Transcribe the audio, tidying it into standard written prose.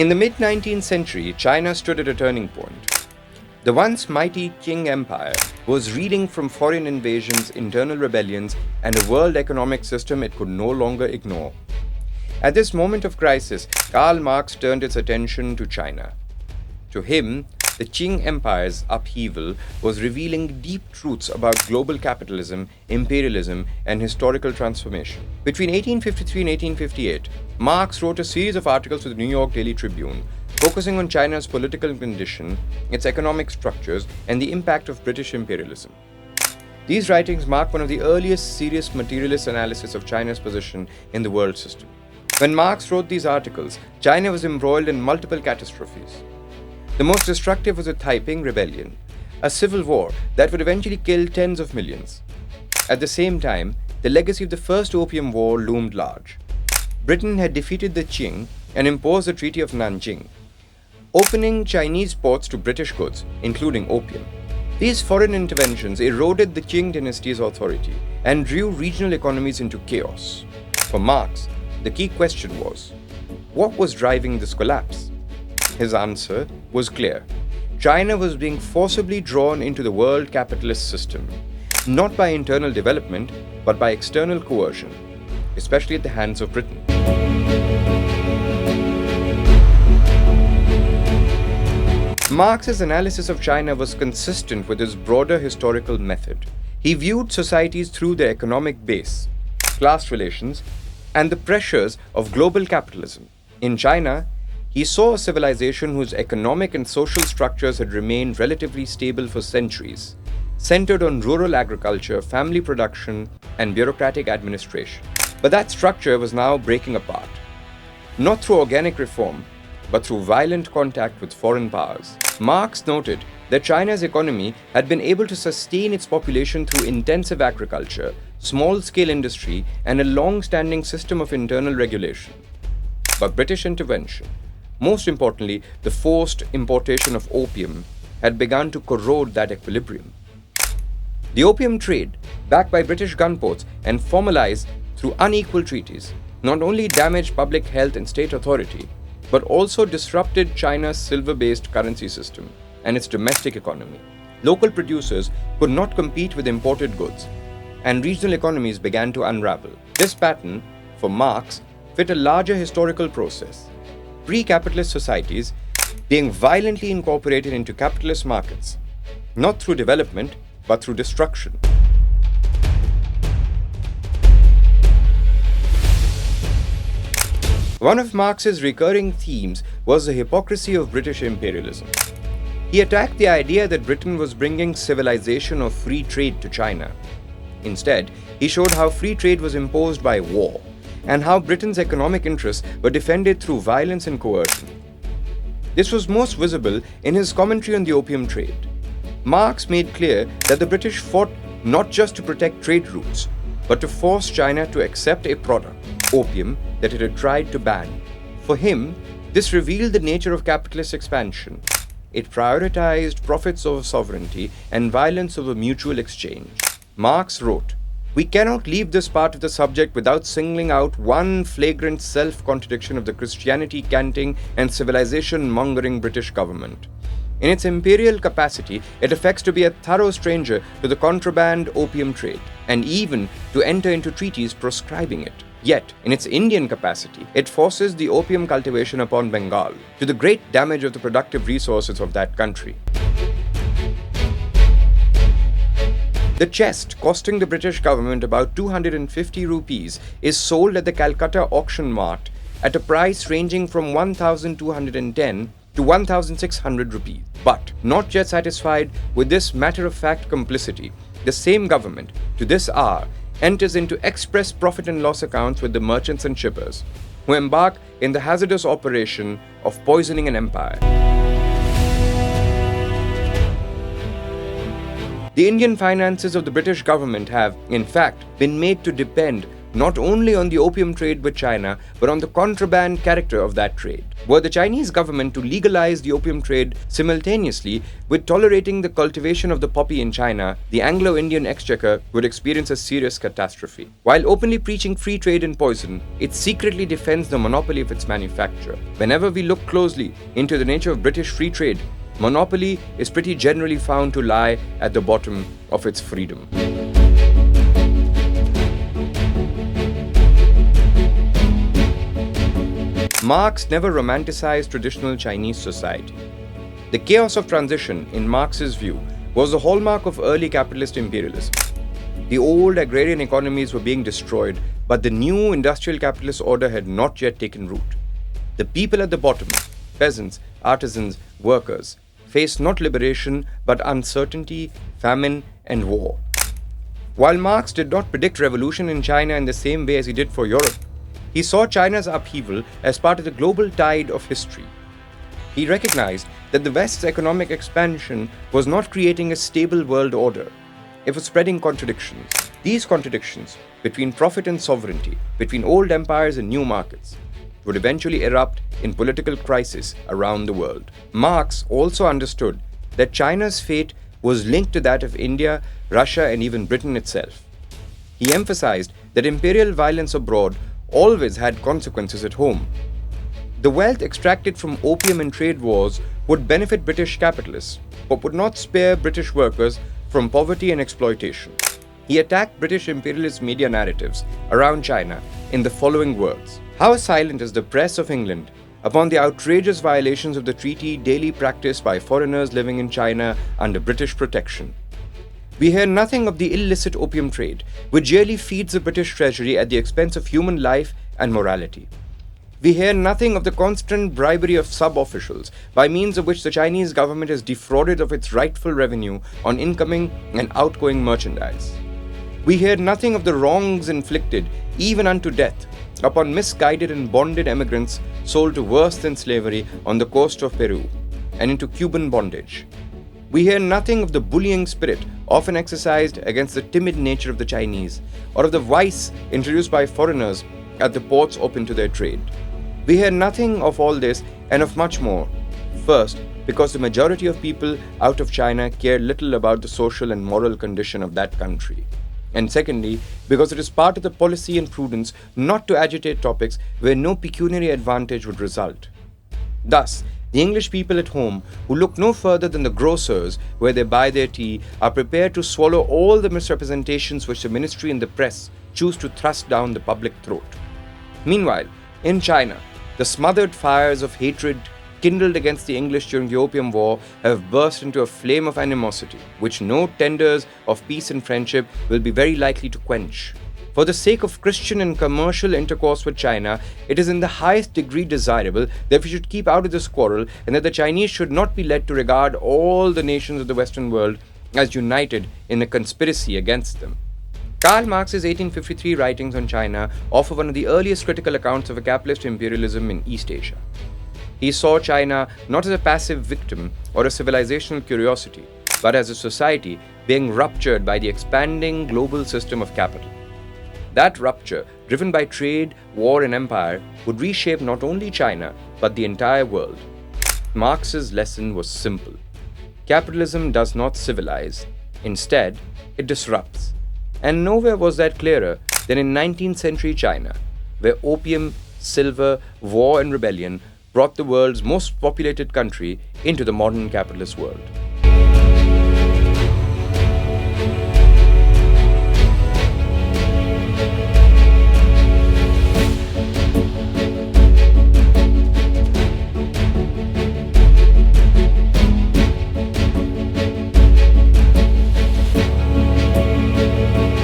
In the mid-19th century, China stood at a turning point. The once mighty Qing Empire was reeling from foreign invasions, internal rebellions, and a world economic system it could no longer ignore. At this moment of crisis, Karl Marx turned its attention to China. To him, the Qing Empire's upheaval was revealing deep truths about global capitalism, imperialism, and historical transformation. Between 1853 and 1858, Marx wrote a series of articles for the New York Daily Tribune, focusing on China's political condition, its economic structures, and the impact of British imperialism. These writings mark one of the earliest serious materialist analysis of China's position in the world system. When Marx wrote these articles, China was embroiled in multiple catastrophes. The most destructive was the Taiping Rebellion, a civil war that would eventually kill tens of millions. At the same time, the legacy of the First Opium War loomed large. Britain had defeated the Qing and imposed the Treaty of Nanjing, opening Chinese ports to British goods, including opium. These foreign interventions eroded the Qing dynasty's authority and drew regional economies into chaos. For Marx, the key question was, what was driving this collapse? His answer was clear. China was being forcibly drawn into the world capitalist system, not by internal development, but by external coercion, especially at the hands of Britain. Marx's analysis of China was consistent with his broader historical method. He viewed societies through their economic base, class relations, and the pressures of global capitalism. In China, he saw a civilization whose economic and social structures had remained relatively stable for centuries, centered on rural agriculture, family production, and bureaucratic administration. But that structure was now breaking apart, not through organic reform, but through violent contact with foreign powers. Marx noted that China's economy had been able to sustain its population through intensive agriculture, small-scale industry, and a long-standing system of internal regulation. But British intervention, most importantly, the forced importation of opium, had begun to corrode that equilibrium. The opium trade, backed by British gunboats and formalized through unequal treaties, not only damaged public health and state authority, but also disrupted China's silver-based currency system and its domestic economy. Local producers could not compete with imported goods, and regional economies began to unravel. This pattern, for Marx, fit a larger historical process. Pre-capitalist societies being violently incorporated into capitalist markets, not through development, but through destruction. One of Marx's recurring themes was the hypocrisy of British imperialism. He attacked the idea that Britain was bringing civilization or free trade to China. Instead, he showed how free trade was imposed by war, and how Britain's economic interests were defended through violence and coercion. This was most visible in his commentary on the opium trade. Marx made clear that the British fought not just to protect trade routes, but to force China to accept a product, opium, that it had tried to ban. For him, this revealed the nature of capitalist expansion. It prioritized profits over sovereignty and violence over mutual exchange. Marx wrote, "We cannot leave this part of the subject without singling out one flagrant self-contradiction of the Christianity-canting and civilization-mongering British government. In its imperial capacity, it affects to be a thorough stranger to the contraband opium trade, and even to enter into treaties proscribing it. Yet, in its Indian capacity, it forces the opium cultivation upon Bengal, to the great damage of the productive resources of that country." The chest, costing the British government about 250 rupees, is sold at the Calcutta auction mart at a price ranging from 1,210 to 1,600 rupees. But, not yet satisfied with this matter-of-fact complicity, the same government, to this hour, enters into express profit and loss accounts with the merchants and shippers, who embark in the hazardous operation of poisoning an empire. The Indian finances of the British government have, in fact, been made to depend not only on the opium trade with China, but on the contraband character of that trade. Were the Chinese government to legalize the opium trade simultaneously with tolerating the cultivation of the poppy in China, the Anglo-Indian exchequer would experience a serious catastrophe. While openly preaching free trade in poison, it secretly defends the monopoly of its manufacture. Whenever we look closely into the nature of British free trade, monopoly is pretty generally found to lie at the bottom of its freedom. Marx never romanticized traditional Chinese society. The chaos of transition, in Marx's view, was the hallmark of early capitalist imperialism. The old agrarian economies were being destroyed, but the new industrial capitalist order had not yet taken root. The people at the bottom, peasants, artisans, workers, faced not liberation but uncertainty, famine, and war. While Marx did not predict revolution in China in the same way as he did for Europe, he saw China's upheaval as part of the global tide of history. He recognized that the West's economic expansion was not creating a stable world order. It was spreading contradictions. These contradictions, between profit and sovereignty, between old empires and new markets, would eventually erupt in political crisis around the world. Marx also understood that China's fate was linked to that of India, Russia, and even Britain itself. He emphasized that imperial violence abroad always had consequences at home. The wealth extracted from opium and trade wars would benefit British capitalists, but would not spare British workers from poverty and exploitation. He attacked British imperialist media narratives around China in the following words: "How silent is the press of England upon the outrageous violations of the treaty daily practiced by foreigners living in China under British protection. We hear nothing of the illicit opium trade, which yearly feeds the British treasury at the expense of human life and morality. We hear nothing of the constant bribery of sub-officials, by means of which the Chinese government is defrauded of its rightful revenue on incoming and outgoing merchandise. We hear nothing of the wrongs inflicted, even unto death, upon misguided and bonded emigrants sold to worse than slavery on the coast of Peru and into Cuban bondage. We hear nothing of the bullying spirit often exercised against the timid nature of the Chinese, or of the vice introduced by foreigners at the ports open to their trade. We hear nothing of all this and of much more. First, because the majority of people out of China care little about the social and moral condition of that country. And secondly, because it is part of the policy and prudence not to agitate topics where no pecuniary advantage would result. Thus, the English people at home, who look no further than the grocers where they buy their tea, are prepared to swallow all the misrepresentations which the ministry and the press choose to thrust down the public throat. Meanwhile, in China, the smothered fires of hatred kindled against the English during the Opium War have burst into a flame of animosity, which no tenders of peace and friendship will be very likely to quench. For the sake of Christian and commercial intercourse with China, it is in the highest degree desirable that we should keep out of this quarrel, and that the Chinese should not be led to regard all the nations of the Western world as united in a conspiracy against them." Karl Marx's 1853 writings on China offer one of the earliest critical accounts of a capitalist imperialism in East Asia. He saw China not as a passive victim or a civilizational curiosity, but as a society being ruptured by the expanding global system of capital. That rupture, driven by trade, war, and empire, would reshape not only China, but the entire world. Marx's lesson was simple. Capitalism does not civilize. Instead, it disrupts. And nowhere was that clearer than in 19th century China, where opium, silver, war, and rebellion brought the world's most populated country into the modern capitalist world.